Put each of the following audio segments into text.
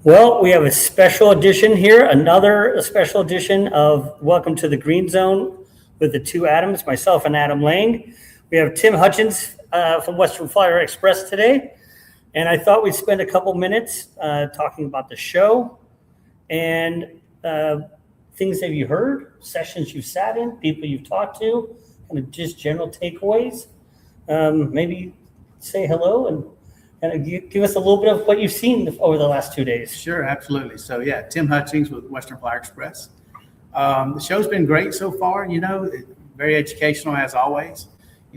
Well, we have a special edition here, another special edition of Welcome to the GreenZone with the two Adams, myself and Adam Lang. We have Tim Hutchins from Western Flyer Express today, and I thought we'd spend a couple minutes talking about the show and things that you heard, sessions you've sat in, people you've talked to, kind of just general takeaways. Maybe say hello and give us a little bit of what you've seen over the last 2 days. Sure, absolutely. So yeah, Tim Hutchins with Western Flyer Express. The show's been great so far, very educational as always.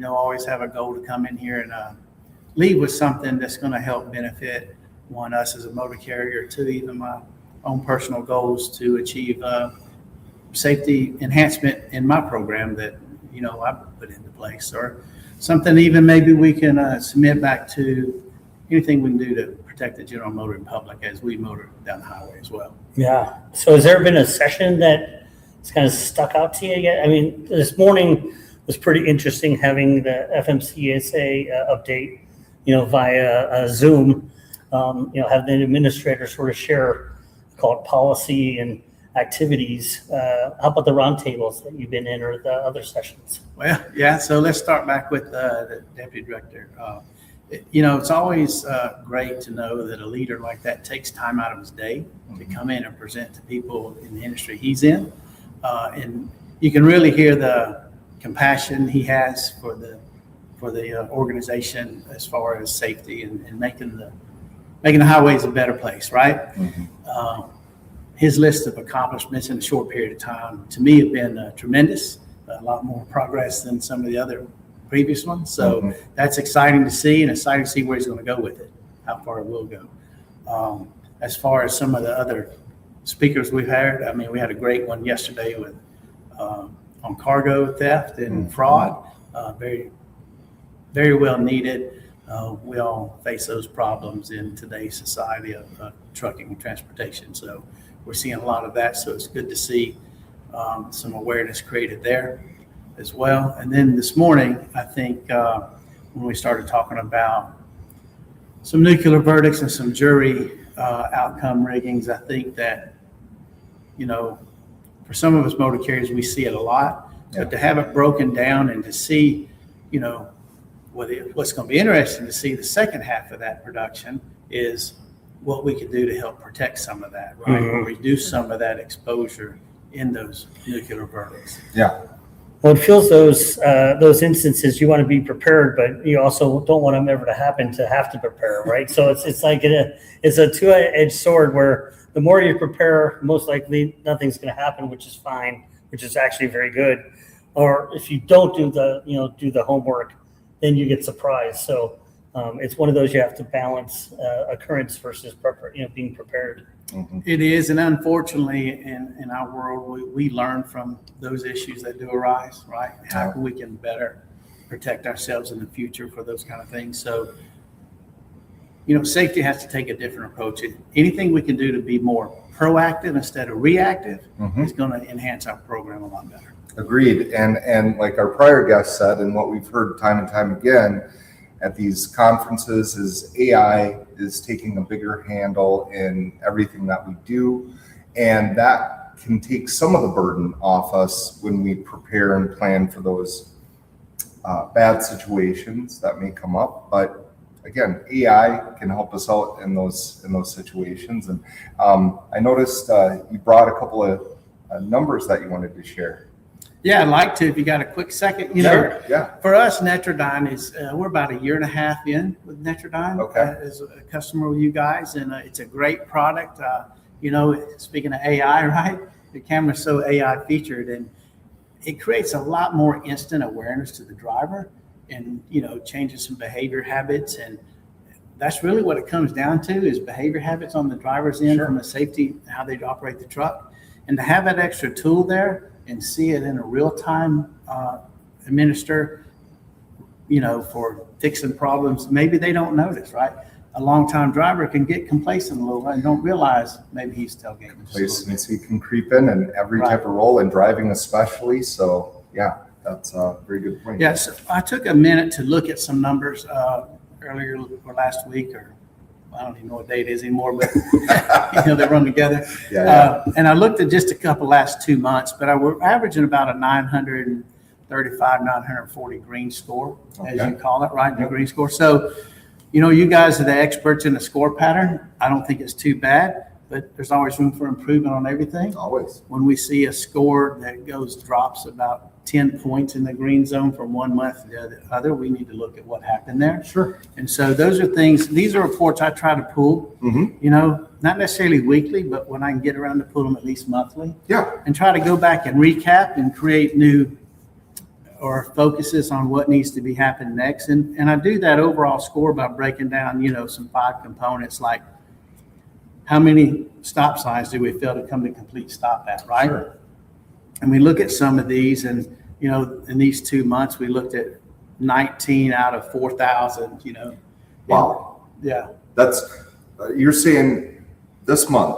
Always have a goal to come in here and leave with something that's going to help benefit one, us as a motor carrier, two, even my own personal goals to achieve safety enhancement in my program that, I put into place, or something even maybe we can submit back to anything we can do to protect the general motoring public as we motor down the highway as well. Yeah. So has there been a session that's kind of stuck out to you yet? I mean, this morning was pretty interesting having the FMCSA update, via Zoom, have the administrator sort of share, call it policy and activities. How about the roundtables that you've been in or the other sessions? Well, yeah. So let's start back with the deputy director. It's always great to know that a leader like that takes time out of his day to come in and present to people in the industry he's in. And you can really hear the compassion he has for the organization as far as safety and making the highways a better place, right? Mm-hmm. His list of accomplishments in a short period of time, to me, have been tremendous. A lot more progress than some of the other previous ones. So that's exciting to see, and exciting to see where he's going to go with it, how far it will go. As far as some of the other speakers we've had, we had a great one yesterday with on cargo theft and fraud. Very, very well needed. We all face those problems in today's society of trucking and transportation. So we're seeing a lot of that. So it's good to see some awareness created there as well. And then this morning, I think when we started talking about some nuclear verdicts and some jury outcome riggings, I think that, for some of us motor carriers, we see it a lot, but to have it broken down and to see, what's going to be interesting to see the second half of that production is what we could do to help protect some of that, right? Mm-hmm. Or reduce some of that exposure in those nuclear verdicts. Yeah. Well, it feels those instances you want to be prepared, but you also don't want them ever to happen to have to prepare, right? So it's like it's a two-edged sword where the more you prepare, most likely nothing's going to happen, which is fine, which is actually very good. Or if you don't do the homework, then you get surprised. So it's one of those you have to balance occurrence versus being prepared. Mm-hmm. It is, and unfortunately, in our world, we learn from those issues that do arise, right? How we can better protect ourselves in the future for those kind of things. So, safety has to take a different approach. Anything we can do to be more proactive instead of reactive is going to enhance our program a lot better. Agreed. And like our prior guest said, and what we've heard time and time again at these conferences is AI is taking a bigger handle in everything that we do. And that can take some of the burden off us when we prepare and plan for those bad situations that may come up. But again, AI can help us out in those situations. And I noticed you brought a couple of numbers that you wanted to share. Yeah, I'd like to, if you got a quick second. Sure, yeah. For us, Netradyne is, we're about a year and a half in with Netradyne as a customer with you guys, and it's a great product. Speaking of AI, right? The camera's so AI featured, and it creates a lot more instant awareness to the driver and, changes some behavior habits. And that's really what it comes down to is behavior habits on the driver's end from a safety, how they operate the truck. And to have that extra tool there and see it in a real time administer, for fixing problems, maybe they don't notice, right? A long-time driver can get complacent a little bit and don't realize maybe he's tailgating. Complacency can creep in every type of role, and driving especially. So, yeah, that's a very good point. Yes, I took a minute to look at some numbers earlier or last week or I don't even know what day it is anymore, but they run together. Yeah. And I looked at just a couple last 2 months, but we're averaging about a 935, 940 green score, as Okay. you call it, right? The green score. So, you guys are the experts in the score pattern. I don't think it's too bad, but there's always room for improvement on everything. Always. When we see a score that drops about 10 points in the green zone from 1 month to the other, we need to look at what happened there. Sure. And so these are reports I try to pull, not necessarily weekly, but when I can get around to pull them at least monthly. Yeah. And try to go back and recap and create new or focuses on what needs to be happening next. And I do that overall score by breaking down, some 5 components, like how many stop signs do we fail to come to complete stop at, right? Sure. And we look at some of these, and in these 2 months, we looked at 19 out of 4,000. Wow. Yeah. That's you're saying this month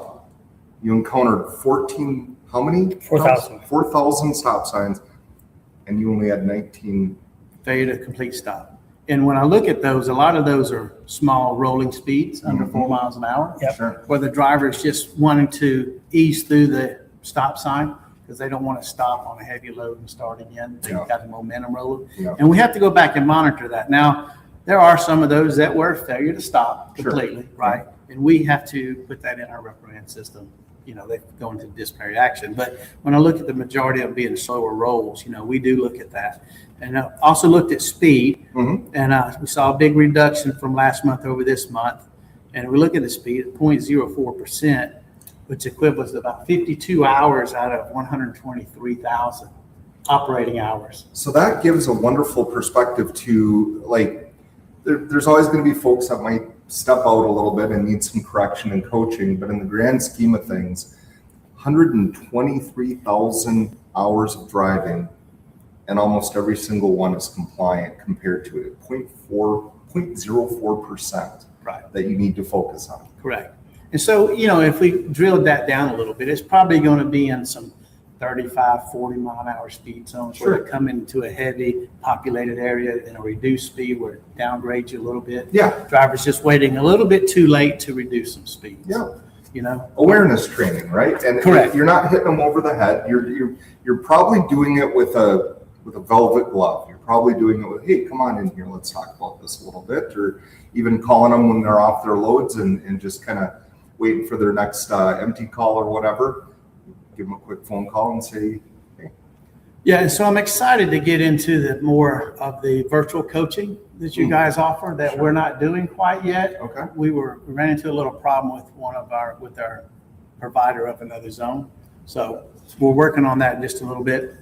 you encountered 14. How many? 4,000. 4,000 stop signs, and you only had 19. Failure to complete stop. And when I look at those, a lot of those are small rolling speeds under 4 miles an hour, Yep. Sure. where the driver is just wanting to ease through the stop sign because they don't want to stop on a heavy load and start again. They've Yeah. got the momentum rolling. Yeah. And we have to go back and monitor that. Now, there are some of those that were failure to stop Sure. completely, right? And we have to put that in our reprimand system. They go into disciplinary action. But when I look at the majority of them being slower rolls, we do look at that. And I also looked at speed, and we saw a big reduction from last month over this month. And we look at the speed at 0.04%, which equates to about 52 hours out of 123,000 operating hours. So that gives a wonderful perspective to, like, there's always going to be folks that might step out a little bit and need some correction and coaching, but in the grand scheme of things, 123,000 hours of driving, and almost every single one is compliant compared to it at 0.04% Right. that you need to focus on. Correct. And so, if we drilled that down a little bit, it's probably going to be in some 35, 40 mile an hour speed zones where Sure. they come into a heavy populated area in a reduced speed where it downgrades you a little bit. Yeah. Driver's just waiting a little bit too late to reduce some speeds. Yeah. Awareness. Awareness training, right? And Correct. you're not hitting them over the head. You're probably doing it with a velvet glove. You're probably doing it with, hey, come on in here, let's talk about this a little bit, or even calling them when they're off their loads and just kind of waiting for their next empty call or whatever. Give them a quick phone call and say, hey. Yeah, and so I'm excited to get into the more of the virtual coaching that you guys offer that we're not doing quite yet. Okay. We ran into a little problem with our provider of another zone. So we're working on that just a little bit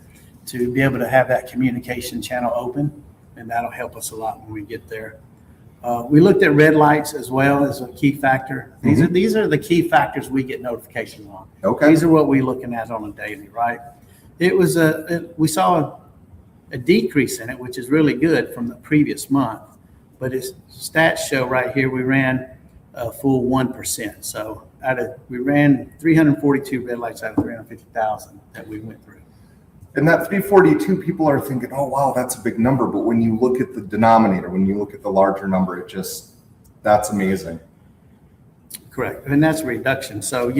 to be able to have that communication channel open, and that'll help us a lot when we get there. We looked at red lights as well as a key factor. These are the key factors we get notifications on. Okay. These are what we're looking at on a daily, right? We saw a decrease in it, which is really good from the previous month, but its stats show right here we ran a full 1%. So we ran 342 red lights out of 350,000 that we went through. And that 342, people are thinking, oh, wow, that's a big number. But when you look at the denominator, when you look at the larger number, that's amazing. Correct. And that's a reduction. So,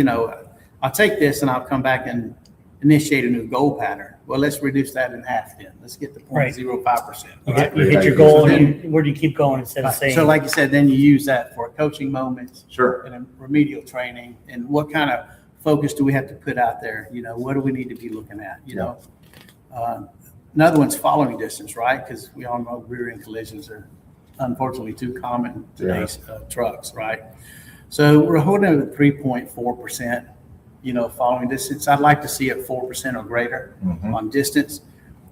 I'll take this and I'll come back and initiate a new goal pattern. Well, let's reduce that in half then. Let's get to 0.05%. Right? You hit your goal, and where do you keep going instead of saying? So like you said, then you use that for coaching moments. Sure. And remedial training. And what kind of focus do we have to put out there? What do we need to be looking at? Another one's following distance, right? Because we all know rear-end collisions are unfortunately too common in today's trucks, right? So we're holding it at 3.4%, following distance. I'd like to see it 4% or greater on distance.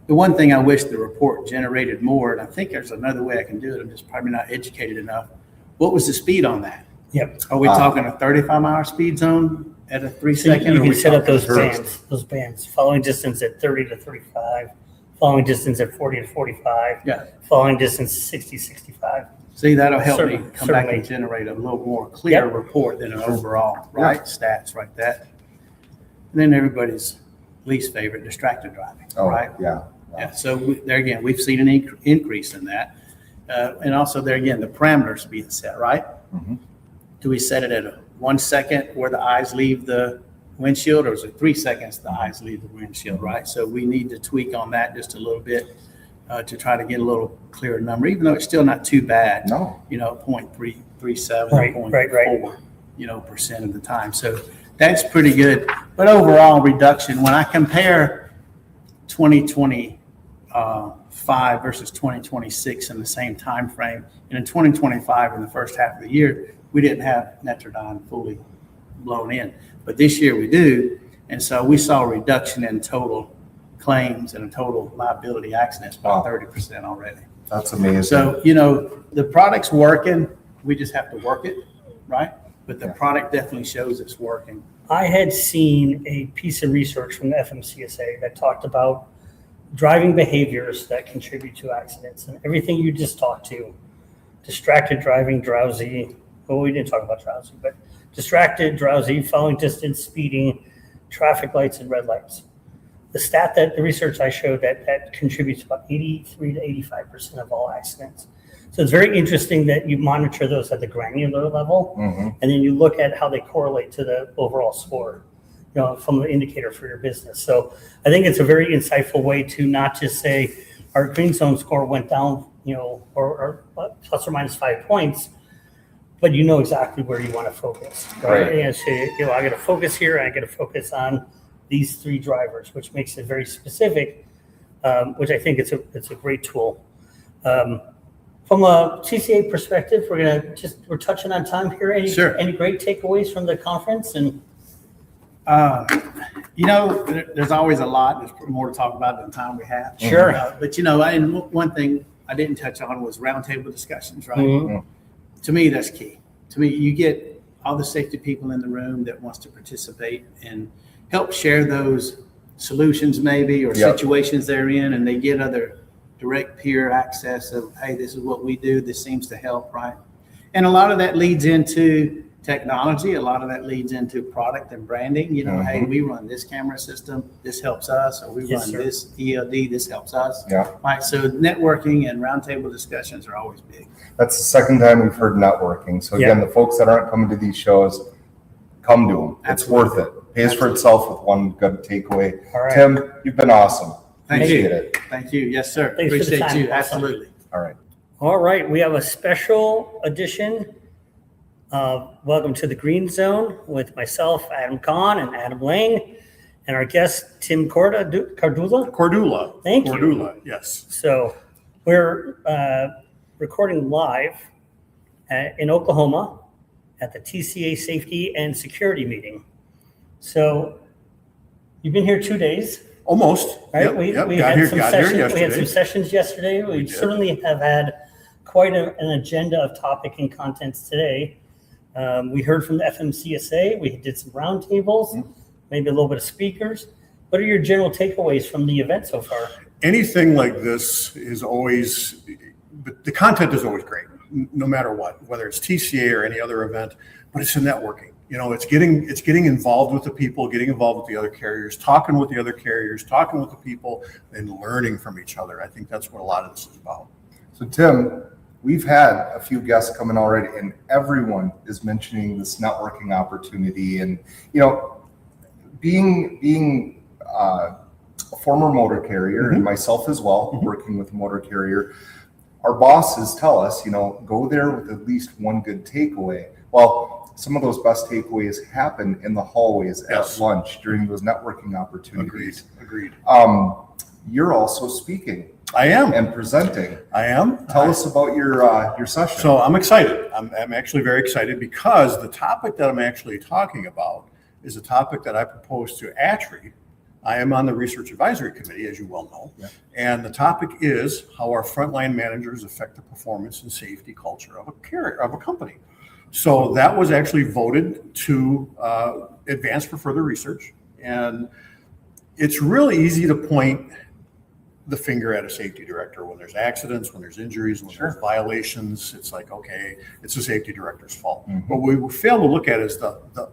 The one thing I wish the report generated more, and I think there's another way I can do it, I'm just probably not educated enough. What was the speed on that? Yep. Are we talking a 35-mile speed zone at a 3-second? You can set up those hertz? bands, following distance at 30 to 35, following distance at 40 to 45, Yeah. following distance 60, 65. See, that'll help me Certainly, come back certainly. and generate a little more clear report than an overall, right? Stats like that. And then everybody's least favorite, distracted driving, Oh, right? yeah. Yeah, so there again, we've seen an increase in that. And also there again, the parameters being set, right? do we set it at a 1 second where the eyes leave the windshield, or is it 3 seconds the eyes leave the windshield, right? So we need to tweak on that just a little bit to try to get a little clearer number, even though it's still not too bad. No. 0.337, Right. 0.4, percent of the time. So that's pretty good. But overall reduction, when I compare 2025 versus 2026 in the same time frame, and in 2025 in the first half of the year, we didn't have Netradyne fully blown in. But this year we do. And so we saw a reduction in total claims and total liability accidents by 30% already. That's amazing. So, the product's working. We just have to work it, right? But the product definitely shows it's working. I had seen a piece of research from the FMCSA that talked about driving behaviors that contribute to accidents, and everything you just talked to, distracted driving, drowsy. Well, we didn't talk about drowsy, but distracted, drowsy, following distance, speeding, traffic lights, and red lights. The stat that the research I showed that contributes about 83 to 85% of all accidents. So it's very interesting that you monitor those at the granular level, and then you look at how they correlate to the overall score, from the indicator for your business. So I think it's a very insightful way to not just say our GreenZone score went down, or plus or minus 5 points, but exactly where you want to focus. Right. And so, I got to focus here, and I got to focus on these 3 drivers, which makes it very specific, which I think it's a great tool. From a TCA perspective, we're touching on time here. Any great takeaways from the conference? And there's always a lot. There's more to talk about than the time we have. Sure. But and one thing I didn't touch on was roundtable discussions, right? Mm-hmm. To me, that's key. To me, you get all the safety people in the room that wants to participate and help share those solutions maybe, or situations they're in, and they get other direct peer access of, hey, this is what we do. This seems to help, right? And a lot of that leads into technology. A lot of that leads into product and branding. Hey, we run this camera system. This helps us. Or we run this ELD. This helps us. Yeah. Right. So networking and roundtable discussions are always big. That's the second time we've heard networking. So again, the folks that aren't coming to these shows, come to them. Absolutely. It's worth it. Pays for itself with one good takeaway. All right. Tim, you've been awesome. Appreciate it. Thank you. Yes, sir. Thanks Appreciate for the time. you. Absolutely. All right. All right. We have a special edition of Welcome to the GreenZone with myself, Adam Kahn, and Adam Lang, and our guest, Tim Cordula. Thank you. Cordula, yes. So we're recording live in Oklahoma at the TCA Safety and Security Meeting. So you've been here 2 days. Almost. Right? We had some sessions yesterday. We certainly have had quite an agenda of topic and contents today. We heard from the FMCSA. We did some roundtables, maybe a little bit of speakers. What are your general takeaways from the event so far? Anything like this is always, the content is always great, no matter what, whether it's TCA or any other event, but it's the networking. It's getting involved with the people, getting involved with the other carriers, talking with the other carriers, talking with the people, and learning from each other. I think that's what a lot of this is about. So Tim, we've had a few guests come in already, and everyone is mentioning this networking opportunity. And being a former motor carrier, and myself as well, working with a motor carrier, our bosses tell us, go there with at least one good takeaway. Well, some of those best takeaways happen in the hallways at lunch during those networking opportunities. Agreed. You're also speaking. I am. And presenting. I am. Tell us about your session. So I'm excited. I'm actually very excited because the topic that I'm actually talking about is a topic that I proposed to ATRI. I am on the Research Advisory Committee, as you well know. Yeah. And the topic is how our frontline managers affect the performance and safety culture of a company. So that was actually voted to advance for further research. And it's really easy to point the finger at a safety director when there's accidents, when there's injuries, when there's violations. It's like, okay, it's the safety director's fault. But what we fail to look at is the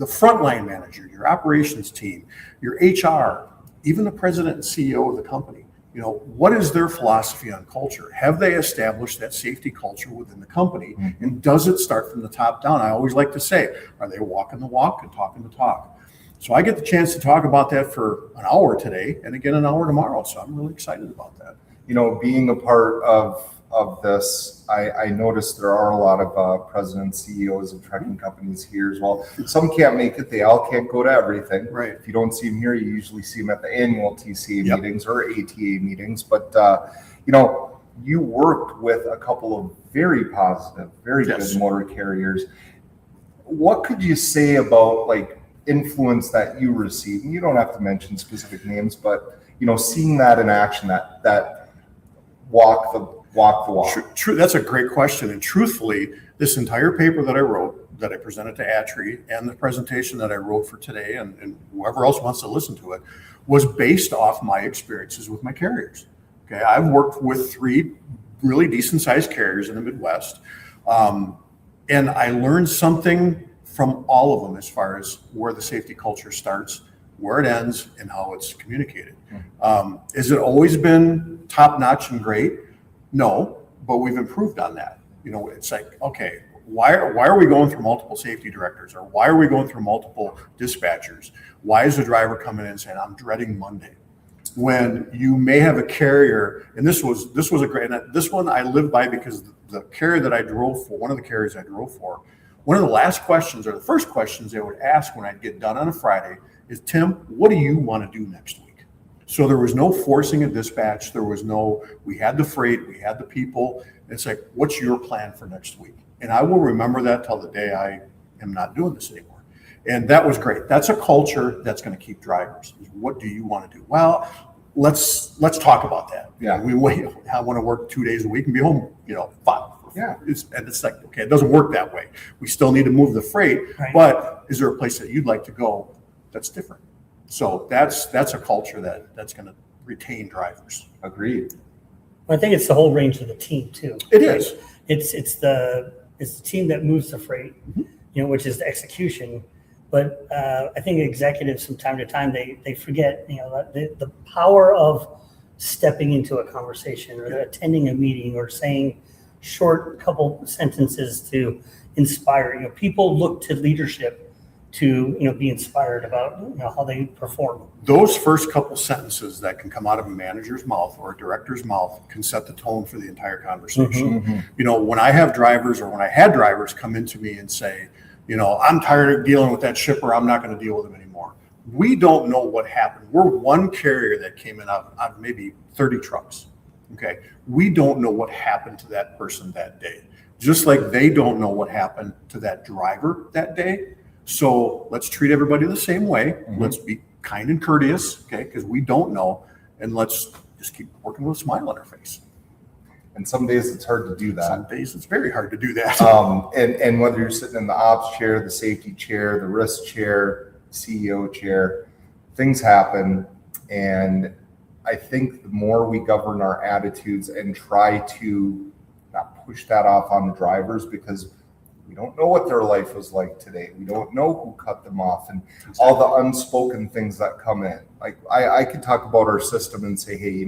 frontline manager, your operations team, your HR, even the president and CEO of the company. what is their philosophy on culture? Have they established that safety culture within the company? And does it start from the top down? I always like to say, are they walking the walk and talking the talk? So I get the chance to talk about that for an hour today and again an hour tomorrow. So I'm really excited about that. Being a part of this, I noticed there are a lot of presidents, CEOs of trucking companies here as well. Some can't make it. They all can't go to everything. Right. If you don't see them here, you usually see them at the annual TCA Yep. meetings or ATA meetings. But, you worked with a couple of very positive, very Yes. good motor carriers. What could you say about influence that you received? And you don't have to mention specific names, but, seeing that in action, that walk the walk. True. That's a great question. And truthfully, this entire paper that I wrote, that I presented to ATRI, and the presentation that I wrote for today, and whoever else wants to listen to it, was based off my experiences with my carriers. Okay, I've worked with 3 really decent sized carriers in the Midwest. And I learned something from all of them as far as where the safety culture starts, where it ends, and how it's communicated. Has it always been top notch and great? No, but we've improved on that. It's like, okay, why are we going through multiple safety directors, or why are we going through multiple dispatchers? Why is the driver coming in and saying, I'm dreading Monday? When you may have a carrier, and this was a great, and this one I live by because the carrier that I drove for, one of the carriers I drove for, one of the last questions or the first questions they would ask when I'd get done on a Friday is, Tim, what do you want to do next week? So there was no forcing a dispatch. We had the freight, we had the people. It's like, what's your plan for next week? And I will remember that till the day I am not doing this anymore. And that was great. That's a culture that's going to keep drivers. What do you want to do? Well, let's talk about that. Yeah. I want to work 2 days a week and be home, 5. Yeah. It's like, okay, it doesn't work that way. We still need to move the freight, Right. but is there a place that you'd like to go that's different? So that's a culture that's going to retain drivers. Agreed. I think it's the whole range of the team too. It is. It's the team that moves the freight, which is the execution. But I think executives from time to time they forget the power of stepping into a conversation or attending a meeting or saying short couple sentences to inspire. People look to leadership to be inspired about how they perform. Those first couple sentences that can come out of a manager's mouth or a director's mouth can set the tone for the entire conversation. When I have drivers, or when I had drivers come into me and say, I'm tired of dealing with that shipper, I'm not going to deal with him anymore. We don't know what happened. We're one carrier that came in out of maybe 30 trucks. Okay. We don't know what happened to that person that day. Just like they don't know what happened to that driver that day. So let's treat everybody the same way. Let's be kind and courteous, okay? Because we don't know, and let's just keep working with a smile on our face. And some days it's hard to do that. Some days it's very hard to do that. And whether you're sitting in the ops chair, the safety chair, the risk chair, CEO chair, things happen. And I think the more we govern our attitudes and try to not push that off on the drivers, because we don't know what their life was like today. We don't know who cut them off and all the unspoken things that come in. Like I could talk about our system and say, hey,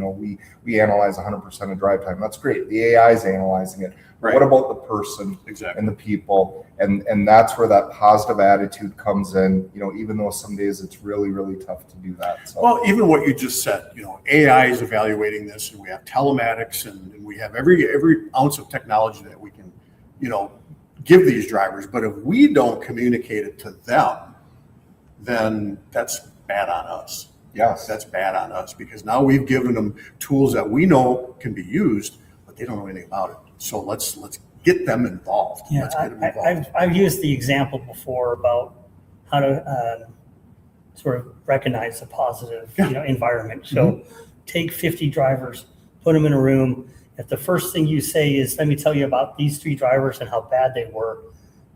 we analyze 100% of drive time. That's great. The AI is analyzing it. Right. What about the person Exactly. and the people? And that's where that positive attitude comes in, even though some days it's really, really tough to do that. So. Well, even what you just said, AI is evaluating this, and we have telematics, and we have every ounce of technology that we can, give these drivers. But if we don't communicate it to them, then that's bad on us. Yes. That's bad on us, because now we've given them tools that we know can be used, but they don't know anything about it. So let's get them involved. Yeah, Let's get them involved. I've used the example before about how to sort of recognize a positive environment. So take 50 drivers, put them in a room. If the first thing you say is, let me tell you about these 3 drivers and how bad they were,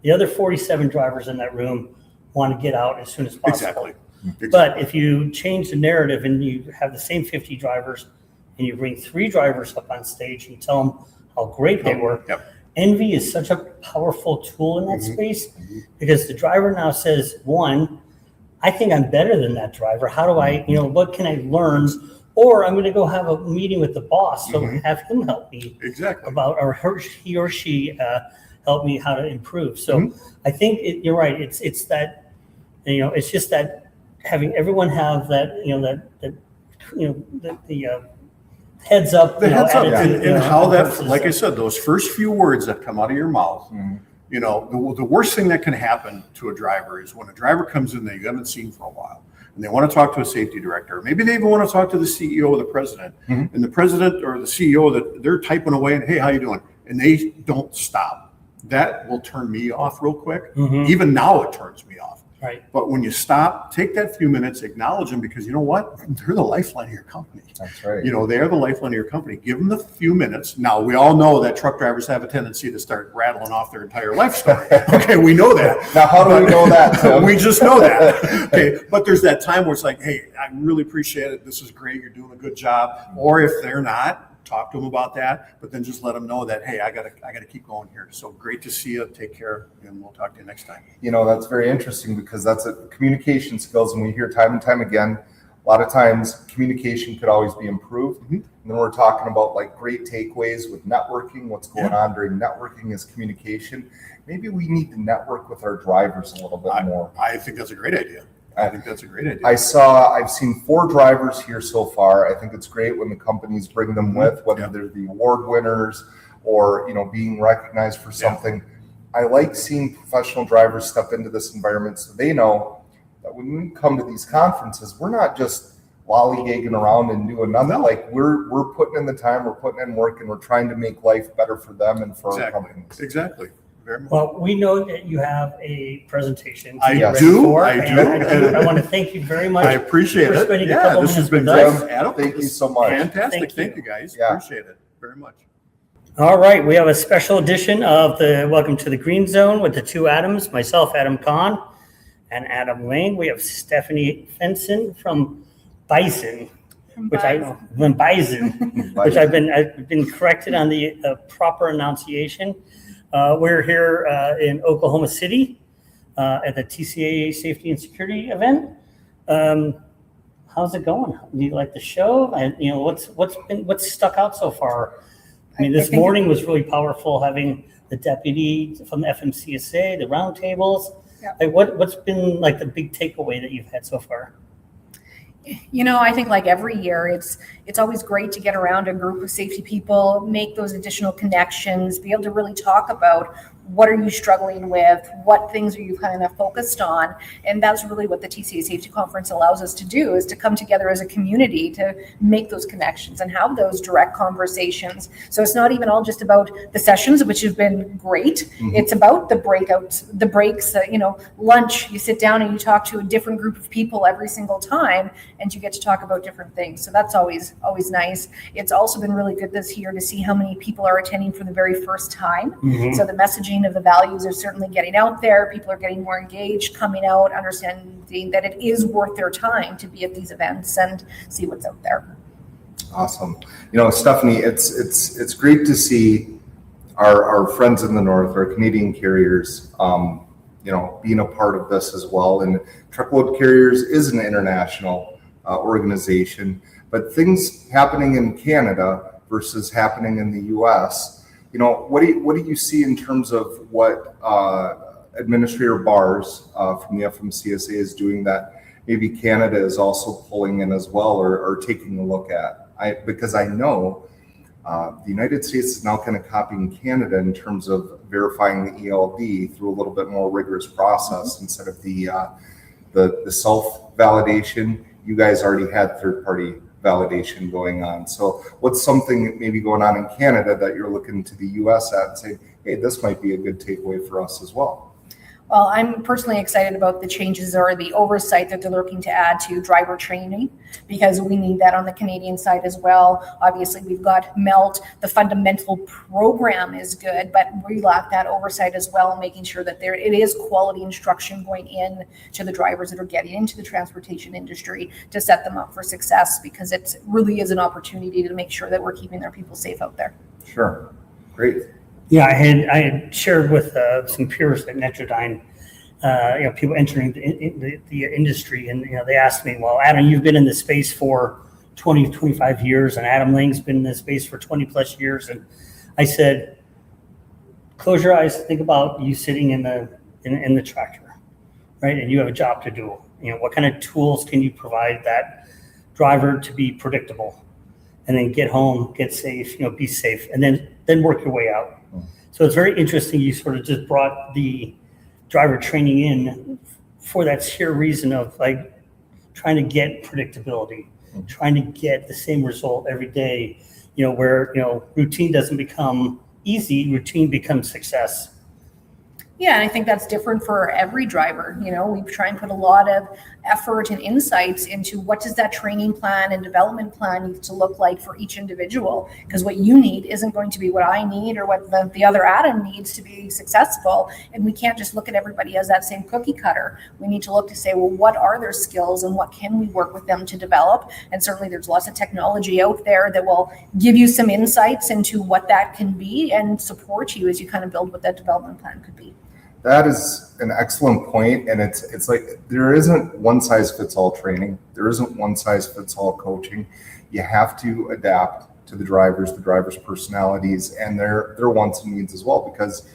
the other 47 drivers in that room want to get out as soon as possible. Exactly. But if you change the narrative and you have the same 50 drivers and you bring 3 drivers up on stage and tell them how great they were, Yep. envy is such a powerful tool in that space, because the driver now says, one, I think I'm better than that driver. How do I, what can I learn? or I'm going to go have a meeting with the boss, so Mhm. have him help me Exactly. about, or he or she help me how to improve. So Mhm. I think you're right. It's that, it's just that having everyone have that, the heads up, The heads up, attitude, and how that, versus, like I said, those first few words that come out of your mouth, Mhm. the worst thing that can happen to a driver is when a driver comes in that you haven't seen for a while, and they want to talk to a safety director, maybe they even want to talk to the CEO or the president, Mhm. and the president or the CEO, that they're typing away and, hey, how you doing? And they don't stop. That will turn me off real quick. Mhm. Even now it turns me off. Right. But when you stop, take that few minutes, acknowledge them, because you know what? They're the lifeline of your company. That's right. They are the lifeline of your company. Give them the few minutes. Now, we all know that truck drivers have a tendency to start rattling off their entire life story. Okay, we know that. Now, how do we know that, Tim? We just know that. Okay, but there's that time where it's like, hey, I really appreciate it. This is great. You're doing a good job. Or if they're not, talk to them about that, but then just let them know that, hey, I gotta keep going here. So great to see you. Take care, and we'll talk to you next time. That's very interesting, because that's a communication skills, and we hear time and time again, a lot of times communication could always be improved. Mhm. And then we're talking about like great takeaways with networking. What's going on during networking is communication. Maybe we need to network with our drivers a little bit more. I think that's a great idea. I think that's a great idea. I've seen 4 drivers here so far. I think it's great when the companies bring them with, whether they're the award winners or, being recognized for something. I like seeing professional drivers step into this environment so they know that when we come to these conferences, we're not just lollygagging around and doing nothing. No. Like we're putting in the time, we're putting in work, and we're trying to make life better for them and for our companies. Exactly. Very much. well, we know that you have a presentation. I to be do, ready for, I do. and I want to thank you very much. I appreciate for it. spending a Yeah, couple this has minutes been with great. us. Adam, Thank you this is so much. Fantastic. Thank Thank you. you, guys. Yeah. Appreciate it very much. All right, we have a special edition of the Welcome to the Green Zone with the 2 Adams, myself, Adam Kahn, and Adam Lang. We have Stephanie Fenson from Bison, which I've been corrected on the proper enunciation. We're here in Oklahoma City at the TCA Safety and Security event. How's it going? Do you like the show? And what's stuck out so far? I mean, this morning was really powerful, having the deputy from FMCSA, the roundtables. Yeah. Like what's been like the big takeaway that you've had so far? I think like every year, it's always great to get around a group of safety people, make those additional connections, be able to really talk about what are you struggling with, what things are you kind of focused on. And that's really what the TCA Safety Conference allows us to do, is to come together as a community to make those connections and have those direct conversations. So it's not even all just about the sessions, which have been great. Mm-hmm. It's about the breakouts, the breaks, lunch, you sit down and you talk to a different group of people every single time, and you get to talk about different things. So that's always nice. It's also been really good this year to see how many people are attending for the very first time. Mm-hmm. So the messaging of the values are certainly getting out there. People are getting more engaged, coming out, understanding that it is worth their time to be at these events and see what's out there. Awesome. Stephanie, it's great to see our friends in the North, our Canadian carriers, being a part of this as well. And Truckload Carriers is an international organization, but things happening in Canada versus happening in the U.S., what do you see in terms of what Administrator Bars from the FMCSA is doing that maybe Canada is also pulling in as well, or taking a look at? Because I know the United States is now kind of copying Canada in terms of verifying the ELD through a little bit more rigorous process. Mm-hmm. Instead of the self-validation. You guys already had third-party validation going on. So what's something maybe going on in Canada that you're looking to the US at and saying, hey, this might be a good takeaway for us as well? Well, I'm personally excited about the changes or the oversight that they're looking to add to driver training, because we need that on the Canadian side as well. Obviously, we've got MELT. The fundamental program is good, but we lack that oversight as well, making sure that it is quality instruction going in to the drivers that are getting into the transportation industry to set them up for success, because it really is an opportunity to make sure that we're keeping our people safe out there. Sure. Great. Yeah, I had shared with some peers at Netradyne, people entering the industry, and they asked me, well, Adam, you've been in the space for 20, 25 years, and Adam Lang's been in this space for 20 plus years. And I said, close your eyes, think about you sitting in the tractor, right? And you have a job to do. What kind of tools can you provide that driver to be predictable, and then get home, get safe, be safe, and then work your way out. So it's very interesting. You sort of just brought the driver training in for that sheer reason of like trying to get predictability, trying to get the same result every day, where, routine doesn't become easy, routine becomes success. Yeah, and I think that's different for every driver. We try and put a lot of effort and insights into what does that training plan and development plan need to look like for each individual, because what you need isn't going to be what I need or what the other Adam needs to be successful. And we can't just look at everybody as that same cookie cutter. We need to look to say, well, what are their skills and what can we work with them to develop? And certainly there's lots of technology out there that will give you some insights into what that can be and support you as you kind of build what that development plan could be. That is an excellent point, and it's like there isn't one size fits all training. There isn't one size fits all coaching. You have to adapt to the drivers' personalities, and their wants and needs as well. Because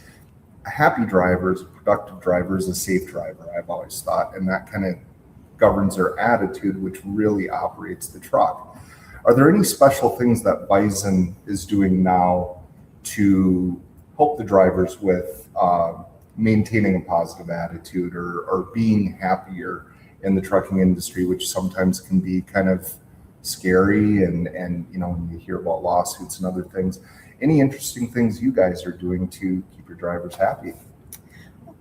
a happy driver is a productive driver, is a safe driver, I've always thought, and that kind of governs their attitude, which really operates the truck. Are there any special things that Bison is doing now to help the drivers with maintaining a positive attitude or being happier in the trucking industry, which sometimes can be kind of scary and when you hear about lawsuits and other things? Any interesting things you guys are doing to keep your drivers happy?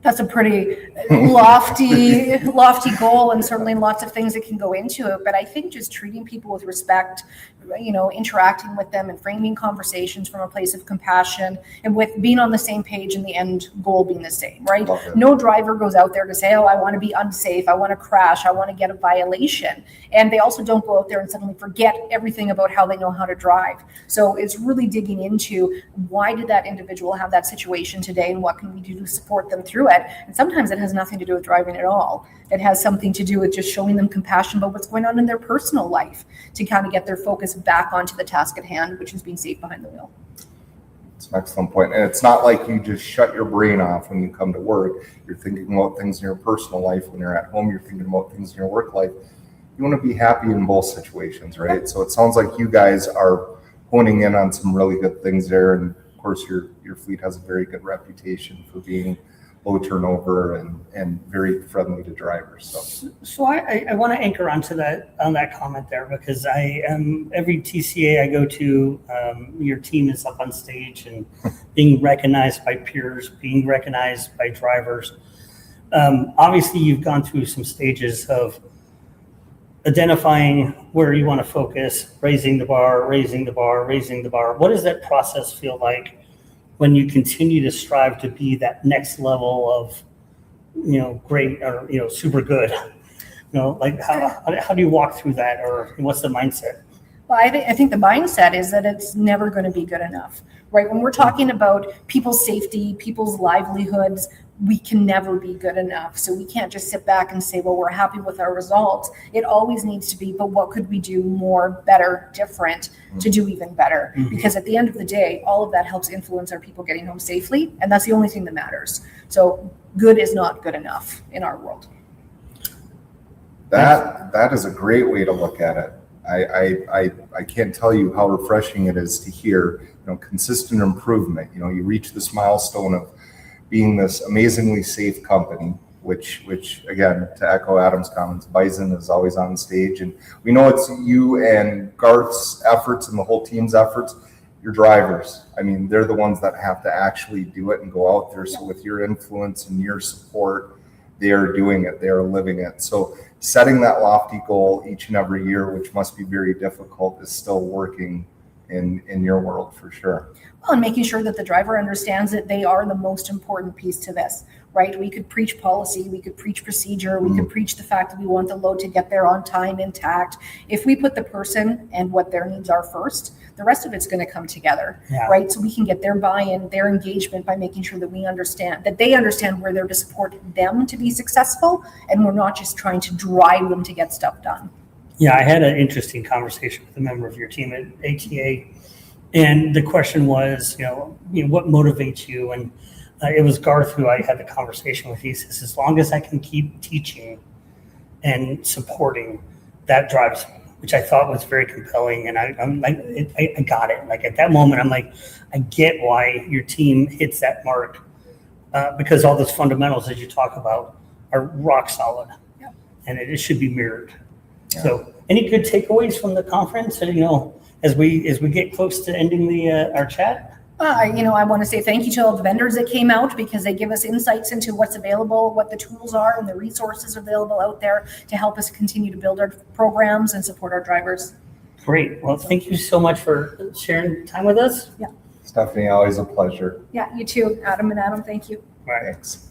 That's a pretty lofty goal, and certainly lots of things that can go into it. But I think just treating people with respect, interacting with them and framing conversations from a place of compassion and with being on the same page and the end goal being the same, right? No driver goes out there to say, oh, I want to be unsafe, I want to crash, I want to get a violation. And they also don't go out there and suddenly forget everything about how they know how to drive. So it's really digging into why did that individual have that situation today and what can we do to support them through it. And sometimes it has nothing to do with driving at all. It has something to do with just showing them compassion about what's going on in their personal life to kind of get their focus back onto the task at hand, which is being safe behind the wheel. It's an excellent point. And it's not like you just shut your brain off when you come to work. You're thinking about things in your personal life. When you're at home, you're thinking about things in your work life. You want to be happy in both situations, right? So it sounds like you guys are honing in on some really good things there. And of course, your fleet has a very good reputation for being low turnover and very friendly to drivers. So I want to anchor on that comment there, because I am every TCA I go to, your team is up on stage and being recognized by peers, being recognized by drivers. Obviously, you've gone through some stages of identifying where you want to focus, raising the bar. What does that process feel like when you continue to strive to be that next level of, great or, super good? Like how do you walk through that, or what's the mindset? Well, I think the mindset is that it's never going to be good enough, right? When we're talking about people's safety, people's livelihoods, we can never be good enough. So we can't just sit back and say, well, we're happy with our results. It always needs to be, but what could we do more, better, different to do even better? Mm-hmm. Because at the end of the day, all of that helps influence our people getting home safely. And that's the only thing that matters. So good is not good enough in our world. That is a great way to look at it. I can't tell you how refreshing it is to hear, consistent improvement. You reach this milestone of being this amazingly safe company, which again, to echo Adam's comments, Bison is always on stage, and we know it's you and Garth's efforts and the whole team's efforts. Your drivers, they're the ones that have to actually do it and go out there. So with your influence and your support, they are doing it, they are living it. So setting that lofty goal each and every year, which must be very difficult, is still working in your world for sure. Well, and making sure that the driver understands that they are the most important piece to this, right? We could preach policy, we could preach procedure, we could preach the fact that we want the load to get there on time, intact. If we put the person and what their needs are first, the rest of it's going to come together, right? So we can get their buy-in, their engagement by making sure that we understand, that they understand we're there to support them to be successful, and we're not just trying to drive them to get stuff done. Yeah, I had an interesting conversation with a member of your team at ATA, and the question was, what motivates you? And it was Garth who I had the conversation with. He says, as long as I can keep teaching and supporting, that drives me, which I thought was very compelling. And I'm like, I got it. Like at that moment, I'm like, I get why your team hits that mark, because all those fundamentals that you talk about are rock solid, and it should be mirrored. Yeah. So, any good takeaways from the conference? As we get close to ending our chat. I want to say thank you to all the vendors that came out, because they give us insights into what's available, what the tools are, and the resources available out there to help us continue to build our programs and support our drivers. Great. Well, thank you so much for sharing time with us. Yeah. Stephanie, always a pleasure. Yeah, you too, Adam and Adam. Thank you. All right. Thanks.